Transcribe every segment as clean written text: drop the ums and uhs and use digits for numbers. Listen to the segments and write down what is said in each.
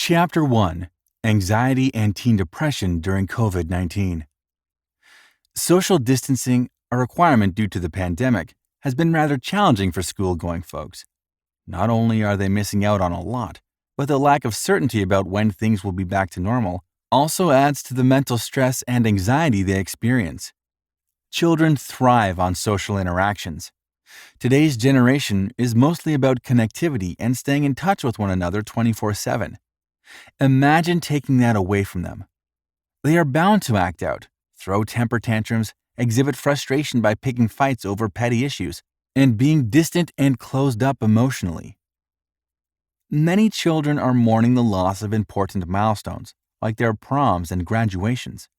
Chapter 1: Anxiety and Teen Depression During COVID-19. Social distancing, a requirement due to the pandemic, has been rather challenging for school-going folks. Not only are they missing out on a lot, but the lack of certainty about when things will be back to normal also adds to the mental stress and anxiety they experience. Children thrive on social interactions. Today's generation is mostly about connectivity and staying in touch with one another 24/7. Imagine taking that away from them. They are bound to act out, throw temper tantrums, exhibit frustration by picking fights over petty issues, and being distant and closed up emotionally. Many children are mourning the loss of important milestones, like their proms and graduations.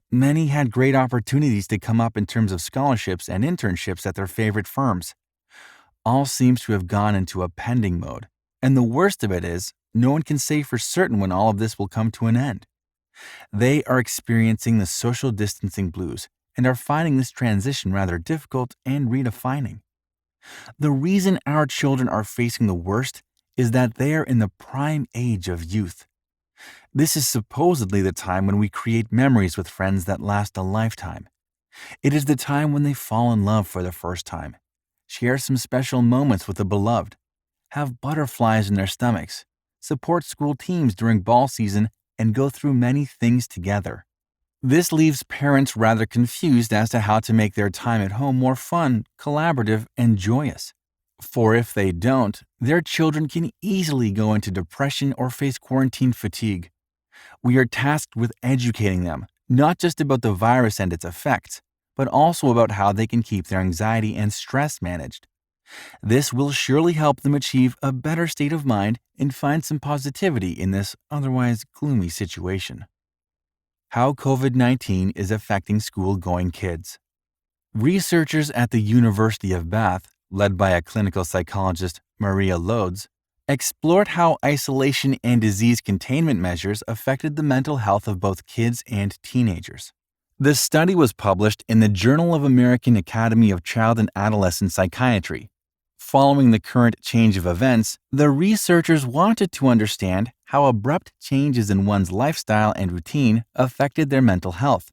Many had great opportunities to come up in terms of scholarships and internships at their favorite firms. All seems to have gone into a pending mode, and the worst of it is, no one can say for certain when all of this will come to an end. They are experiencing the social distancing blues and are finding this transition rather difficult and redefining. The reason our children are facing the worst is that they are in the prime age of youth. This is supposedly the time when we create memories with friends that last a lifetime. It is the time when they fall in love for the first time, share some special moments with a beloved, have butterflies in their stomachs, support school teams during ball season, and go through many things together. This leaves parents rather confused as to how to make their time at home more fun, collaborative, and joyous. For if they don't, their children can easily go into depression or face quarantine fatigue. We are tasked with educating them, not just about the virus and its effects, but also about how they can keep their anxiety and stress managed. This will surely help them achieve a better state of mind and find some positivity in this otherwise gloomy situation. How COVID-19 is affecting school-going kids. Researchers at the University of Bath, led by a clinical psychologist, Maria Lodes, explored how isolation and disease containment measures affected the mental health of both kids and teenagers. The study was published in the Journal of American Academy of Child and Adolescent Psychiatry. Following the current change of events, the researchers wanted to understand how abrupt changes in one's lifestyle and routine affected their mental health.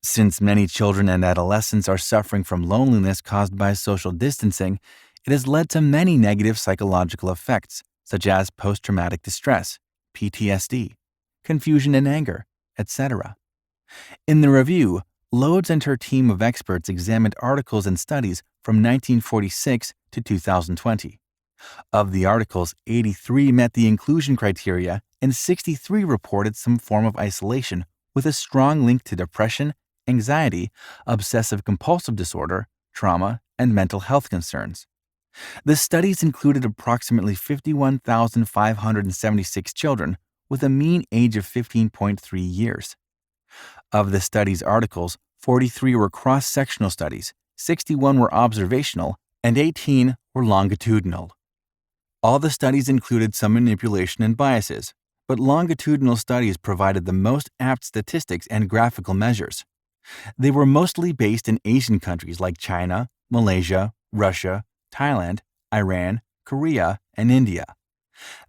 Since many children and adolescents are suffering from loneliness caused by social distancing, it has led to many negative psychological effects, such as post-traumatic distress, PTSD, confusion and anger, etc. In the review, Lodes and her team of experts examined articles and studies from 1946 to 2020. Of the articles, 83 met the inclusion criteria and 63 reported some form of isolation with a strong link to depression, anxiety, obsessive-compulsive disorder, trauma, and mental health concerns. The studies included approximately 51,576 children with a mean age of 15.3 years. Of the study's articles, 43 were cross-sectional studies, 61 were observational, and 18 were longitudinal. All the studies included some manipulation and biases, but longitudinal studies provided the most apt statistics and graphical measures. They were mostly based in Asian countries like China, Malaysia, Russia, Thailand, Iran, Korea, and India.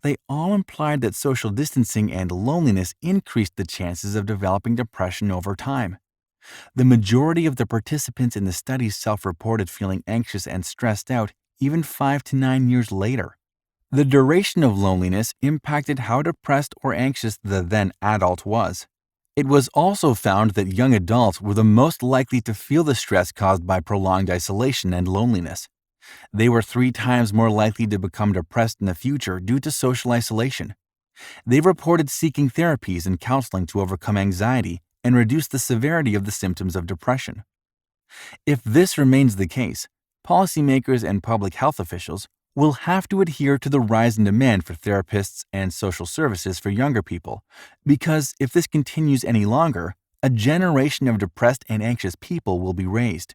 They all implied that social distancing and loneliness increased the chances of developing depression over time. The majority of the participants in the studies self-reported feeling anxious and stressed out even 5 to 9 years later. The duration of loneliness impacted how depressed or anxious the then adult was. It was also found that young adults were the most likely to feel the stress caused by prolonged isolation and loneliness. They were 3 times more likely to become depressed in the future due to social isolation. They reported seeking therapies and counseling to overcome anxiety and reduce the severity of the symptoms of depression. If this remains the case, policymakers and public health officials will have to adhere to the rise in demand for therapists and social services for younger people, because if this continues any longer, a generation of depressed and anxious people will be raised.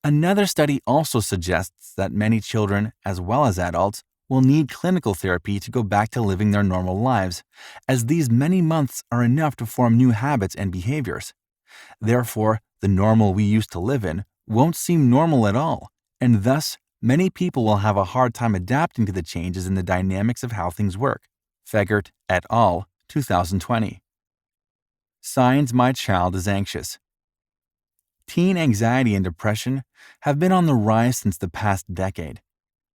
Another study also suggests that many children, as well as adults, will need clinical therapy to go back to living their normal lives, as these many months are enough to form new habits and behaviors. Therefore, the normal we used to live in won't seem normal at all, and thus, many people will have a hard time adapting to the changes in the dynamics of how things work. Fegert et al., 2020. Signs my child is anxious. Teen anxiety and depression have been on the rise since the past decade.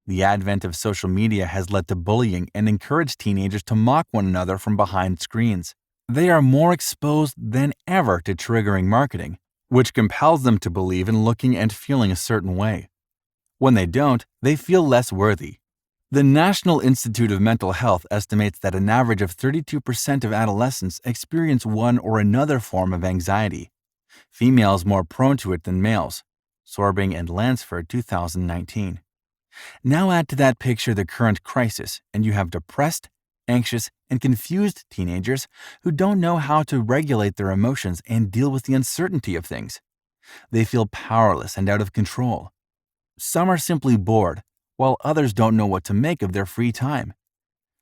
The advent of social media has led to bullying and encouraged teenagers to mock one another from behind screens. They are more exposed than ever to triggering marketing, which compels them to believe in looking and feeling a certain way. When they don't, they feel less worthy. The National Institute of Mental Health estimates that an average of 32% of adolescents experience one or another form of anxiety. Females more prone to it than males. Sorbing and Lansford, 2019. Now add to that picture the current crisis, and you have depressed, anxious, and confused teenagers who don't know how to regulate their emotions and deal with the uncertainty of things. They feel powerless and out of control. Some are simply bored, while others don't know what to make of their free time.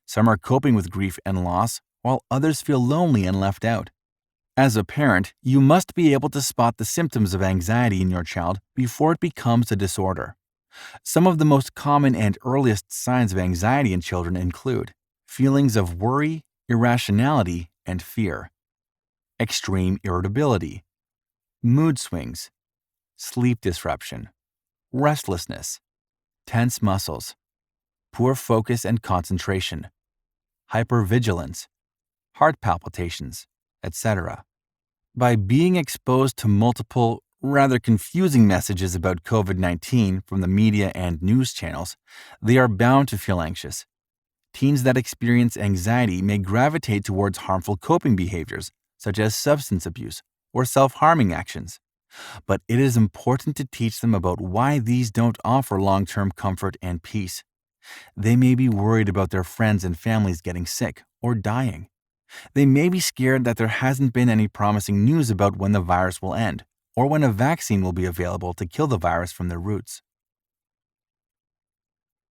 Some are coping with grief and loss, while others feel lonely and left out. As a parent, you must be able to spot the symptoms of anxiety in your child before it becomes a disorder. Some of the most common and earliest signs of anxiety in children include feelings of worry, irrationality, and fear, extreme irritability, mood swings, sleep disruption, restlessness, tense muscles, poor focus and concentration, hypervigilance, heart palpitations, etc. By being exposed to multiple, rather confusing messages about COVID-19 from the media and news channels, they are bound to feel anxious. Teens that experience anxiety may gravitate towards harmful coping behaviors, such as substance abuse or self-harming actions. But it is important to teach them about why these don't offer long-term comfort and peace. They may be worried about their friends and families getting sick or dying. They may be scared that there hasn't been any promising news about when the virus will end, or when a vaccine will be available to kill the virus from the roots.